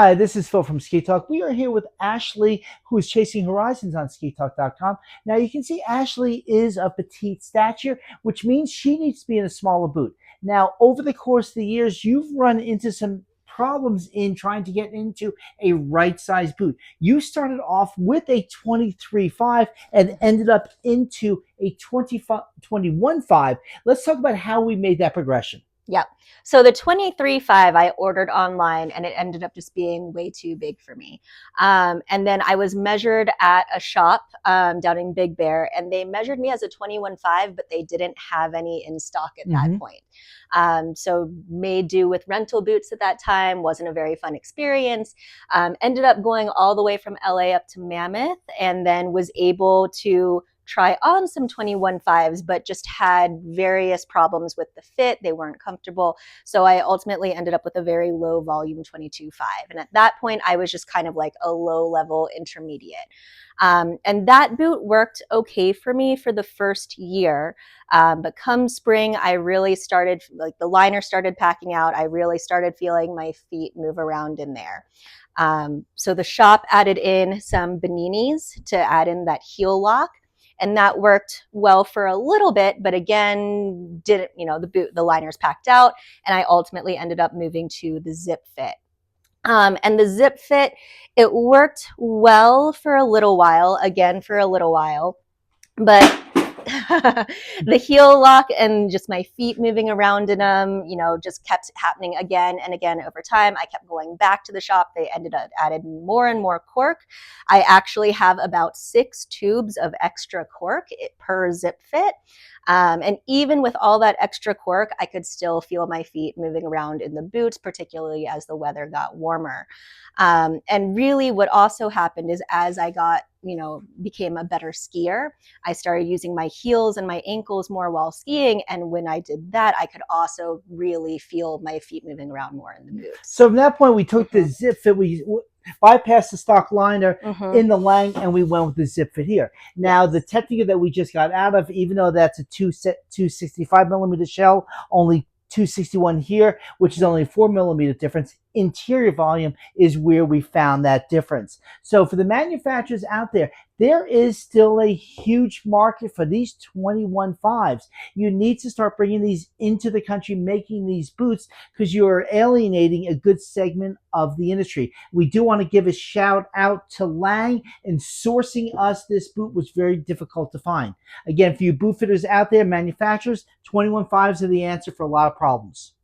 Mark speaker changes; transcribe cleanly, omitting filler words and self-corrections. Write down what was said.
Speaker 1: Hi, this is Phil from SkiTalk. We are here with Ashley, who is chasing horizons on SkiTalk.com. Now, you can see Ashley is of petite stature, which means she needs to be in a smaller boot. Now, over the course of the years, you've run into some problems in trying to get into a right-size boot. You started off with a 23.5 and ended up into a 21.5. Let's talk about how we made that progression.
Speaker 2: Yep. So the 23.5 I ordered online and it ended up just being way too big for me. And then I was measured at a shop down in Big Bear and they measured me as a 21.5, but they didn't have any in stock at that point. So made do with rental boots at that time. Wasn't a very fun experience. Ended up going all the way from LA up to Mammoth and then was able to try on some 21.5s, but just had various problems with the fit. They weren't comfortable. So I ultimately ended up with a very low volume 22.5. And at that point, I was just kind of like a low level intermediate. And that boot worked okay for me for the first year. But come spring, I really started, like the liner started packing out. I really started feeling my feet move around in there. So the shop added in some Beninis to add in that heel lock. And that worked well for a little bit, but again, the liners packed out, and I ultimately ended up moving to the zip fit. And the zip fit, it worked well for a little while, but the heel lock and just my feet moving around in them, just kept happening again and again over time. I kept going back to the shop. They ended up added more and more cork. I actually have about 6 tubes of extra cork per zip fit. And even with all that extra cork, I could still feel my feet moving around in the boots, particularly as the weather got warmer. And really what also happened is as I became a better skier, I started using my heels and my ankles more while skiing. And when I did that, I could also really feel my feet moving around more in the boots.
Speaker 1: So from that point, we took the zip fit. We bypassed the stock liner in the Lang, and we went with the zip fit here. Now, the Technica that we just got out of, even though that's a 265 millimeter shell, only 261 here, which is only a 4 millimeter difference. Interior volume is where we found that difference. So for the manufacturers out there, there is still a huge market for these 21.5s. You need to start bringing these into the country, making these boots, because you're alienating a good segment of the industry. We do want to give a shout out to Lang, and sourcing us this boot was very difficult to find. Again, for you boot fitters out there, manufacturers, 21.5s are the answer for a lot of problems.